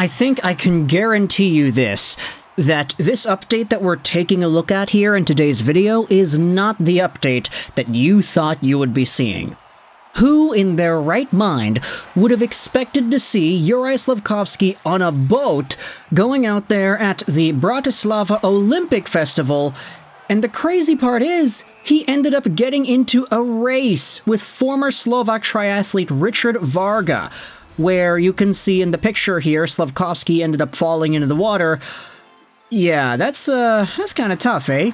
I think I can guarantee you this, that this update that we're taking a look at here in today's video is not the update that you thought you would be seeing. Who in their right mind would have expected to see Juraj Slafkovsky on a boat going out there at the Bratislava Olympic Festival? And the crazy part is, he ended up getting into a race with former Slovak triathlete Richard Varga, where you can see in the picture here, Slafkovsky ended up falling into the water. Yeah, that's kind of tough, eh?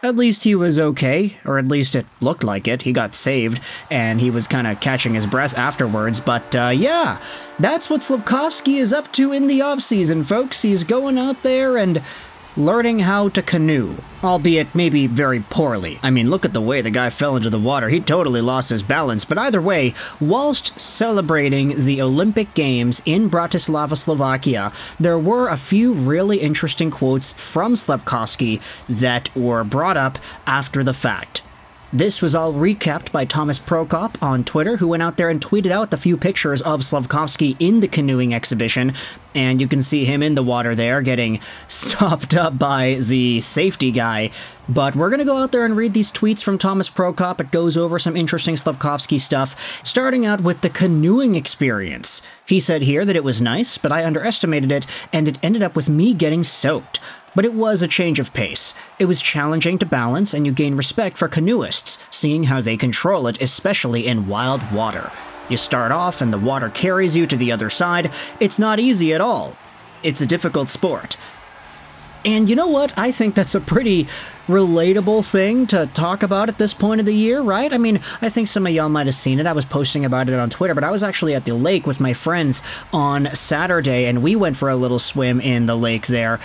At least he was okay, or at least it looked like it. He got saved, and he was kind of catching his breath afterwards, but yeah, that's what Slafkovsky is up to in the offseason, folks. He's going out there and learning how to canoe, albeit maybe very poorly. I mean, look at the way the guy fell into the water. He totally lost his balance, but either way, whilst celebrating the Olympic Games in Bratislava, Slovakia, there were a few really interesting quotes from Slafkovsky that were brought up after the fact. This was all recapped by Thomas Prokop on Twitter, who went out there and tweeted out a few pictures of Slafkovsky in the canoeing exhibition, and you can see him in the water there getting stopped up by the safety guy. But we're going to go out there and read these tweets from Thomas Prokop. It goes over some interesting Slafkovsky stuff, starting out with the canoeing experience. He said here that it was nice, but I underestimated it, and it ended up with me getting soaked. But it was a change of pace. It was challenging to balance, and you gain respect for canoeists, seeing how they control it, especially in wild water. You start off and the water carries you to the other side. It's not easy at all. It's a difficult sport. And you know what? I think that's a pretty relatable thing to talk about at this point of the year, right? I mean, I think some of y'all might have seen it. I was posting about it on Twitter, but I was actually at the lake with my friends on Saturday, and we went for a little swim in the lake there.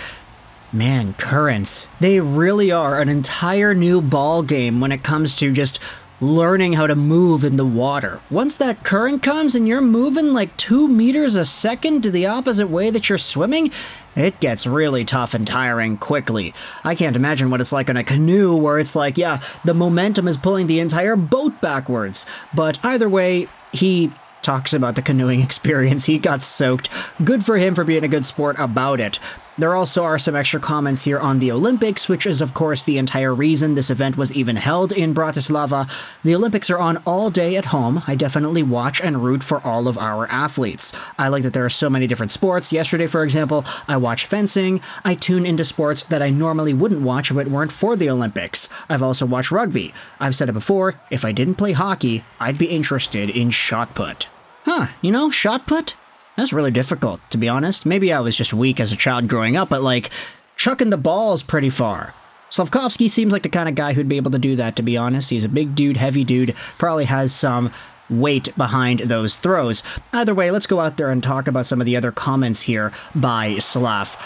Man, currents. They really are an entire new ball game when it comes to just learning how to move in the water. Once that current comes and you're moving like 2 meters a second to the opposite way that you're swimming, it gets really tough and tiring quickly. I can't imagine what it's like on a canoe where it's like, yeah, the momentum is pulling the entire boat backwards. But either way, he talks about the canoeing experience. He got soaked. Good for him for being a good sport about it. There also are some extra comments here on the Olympics, which is of course the entire reason this event was even held in Bratislava. The Olympics are on all day at home. I definitely watch and root for all of our athletes. I like that there are so many different sports. Yesterday, for example, I watched fencing. I tune into sports that I normally wouldn't watch if it weren't for the Olympics. I've also watched rugby. I've said it before, if I didn't play hockey, I'd be interested in shot put. Huh, you know, shot put? That's really difficult, to be honest. Maybe I was just weak as a child growing up, but like, chucking the balls pretty far. Slafkovsky seems like the kind of guy who'd be able to do that, to be honest. He's a big dude, heavy dude, probably has some weight behind those throws. Either way, let's go out there and talk about some of the other comments here by Slaf.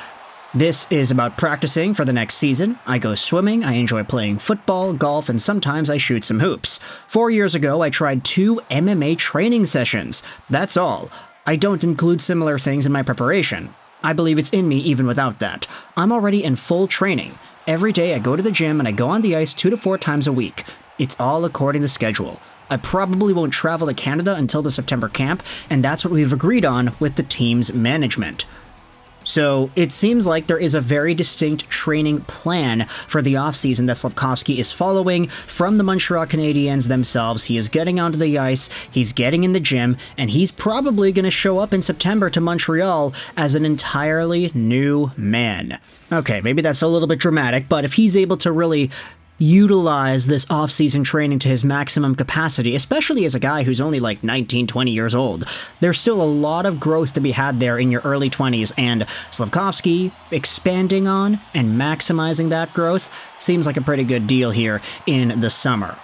This is about practicing for the next season. I go swimming, I enjoy playing football, golf, and sometimes I shoot some hoops. 4 years ago, I tried 2 MMA training sessions. That's all. I don't include similar things in my preparation. I believe it's in me even without that. I'm already in full training. Every day I go to the gym and I go on the ice 2 to 4 times a week. It's all according to schedule. I probably won't travel to Canada until the September camp, and that's what we've agreed on with the team's management. So it seems like there is a very distinct training plan for the offseason that Slafkovsky is following from the Montreal Canadiens themselves. He is getting onto the ice, he's getting in the gym, and he's probably going to show up in September to Montreal as an entirely new man. Okay, maybe that's a little bit dramatic, but if he's able to really utilize this off-season training to his maximum capacity, especially as a guy who's only like 19, 20 years old. There's still a lot of growth to be had there in your early 20s, and Slafkovsky expanding on and maximizing that growth seems like a pretty good deal here in the summer.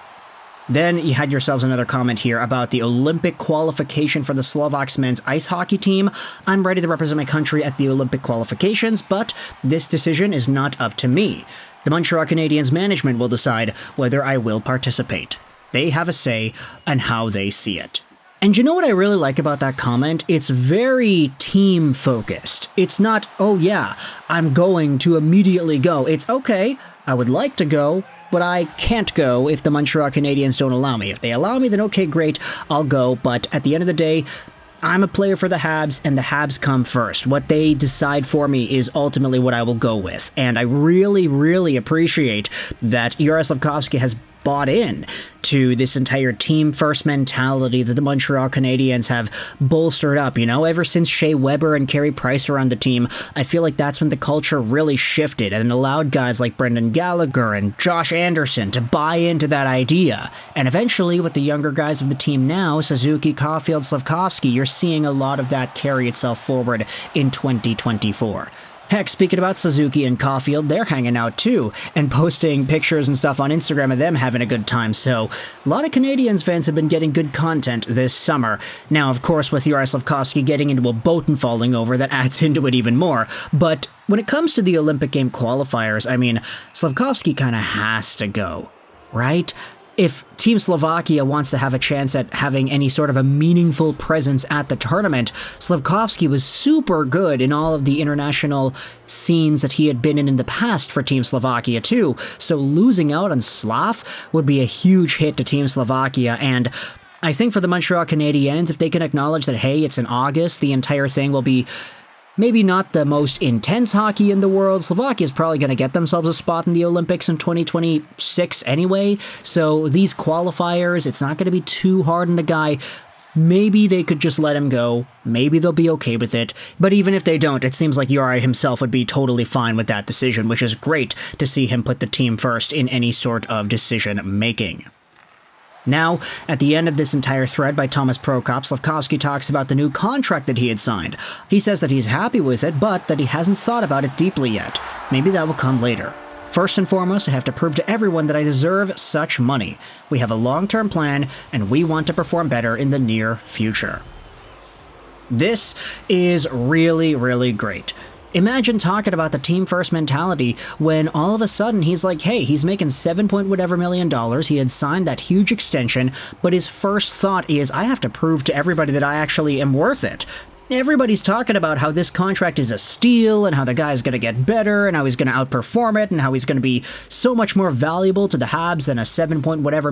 Then you had yourselves another comment here about the Olympic qualification for the Slovaks men's ice hockey team. I'm ready to represent my country at the Olympic qualifications, but this decision is not up to me. The Montreal Canadiens management will decide whether I will participate. They have a say on how they see it. And you know what I really like about that comment? It's very team-focused. It's not, oh yeah, I'm going to immediately go. It's, okay, I would like to go, but I can't go if the Montreal Canadiens don't allow me. If they allow me, then okay, great, I'll go. But at the end of the day, I'm a player for the Habs, and the Habs come first. What they decide for me is ultimately what I will go with. And I really, really appreciate that Juraj Slafkovsky has bought in to this entire team-first mentality that the Montreal Canadiens have bolstered up. You know, ever since Shea Weber and Carey Price were on the team, I feel like that's when the culture really shifted and allowed guys like Brendan Gallagher and Josh Anderson to buy into that idea. And eventually, with the younger guys of the team now, Suzuki, Caulfield, Slafkovsky, you're seeing a lot of that carry itself forward in 2024. Heck, speaking about Suzuki and Caulfield, they're hanging out too, and posting pictures and stuff on Instagram of them having a good time, so a lot of Canadiens fans have been getting good content this summer. Now, of course, with Juraj Slafkovsky getting into a boat and falling over, that adds into it even more, but when it comes to the Olympic game qualifiers, I mean, Slafkovsky kind of has to go, right? If Team Slovakia wants to have a chance at having any sort of a meaningful presence at the tournament, Slafkovsky was super good in all of the international scenes that he had been in the past for Team Slovakia too, so losing out on Slav would be a huge hit to Team Slovakia, and I think for the Montreal Canadiens, if they can acknowledge that, hey, it's in August, the entire thing will be maybe not the most intense hockey in the world. Slovakia is probably going to get themselves a spot in the Olympics in 2026 anyway, so these qualifiers, it's not going to be too hard on the guy. Maybe they could just let him go. Maybe they'll be okay with it. But even if they don't, it seems like Juraj himself would be totally fine with that decision, which is great to see him put the team first in any sort of decision-making. Now, at the end of this entire thread by Thomas Prokop, Slafkovsky talks about the new contract that he had signed. He says that he's happy with it, but that he hasn't thought about it deeply yet. Maybe that will come later. First and foremost, I have to prove to everyone that I deserve such money. We have a long-term plan, and we want to perform better in the near future. This is really, really great. Imagine talking about the team-first mentality when all of a sudden he's like, hey, he's making $7 million, he had signed that huge extension, but his first thought is, I have to prove to everybody that I actually am worth it. Everybody's talking about how this contract is a steal and how the guy's going to get better and how he's going to outperform it and how he's going to be so much more valuable to the Habs than a $7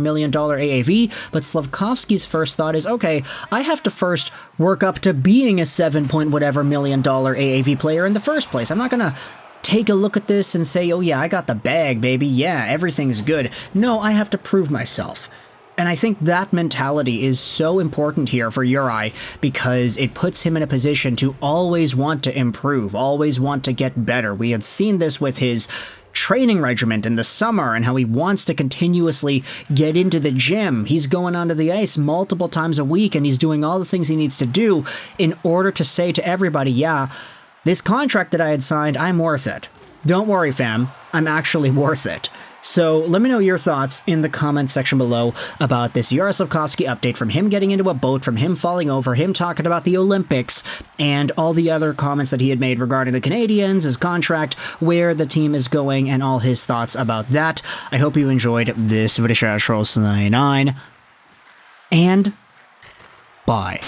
million AAV, but Slafkovsky's first thought is, okay, I have to first work up to being a $7 million AAV player in the first place. I'm not going to take a look at this and say, oh yeah, I got the bag, baby, yeah, everything's good. No, I have to prove myself. And I think that mentality is so important here for Juraj because it puts him in a position to always want to improve, always want to get better. We had seen this with his training regimen in the summer and how he wants to continuously get into the gym. He's going onto the ice multiple times a week and he's doing all the things he needs to do in order to say to everybody, yeah, this contract that I had signed, I'm worth it. Don't worry, fam, I'm actually worth it. So let me know your thoughts in the comment section below about this Juraj Slafkovsky update, from him getting into a boat, from him falling over, him talking about the Olympics, and all the other comments that he had made regarding the Canadiens, his contract, where the team is going, and all his thoughts about that. I hope you enjoyed this video, and bye.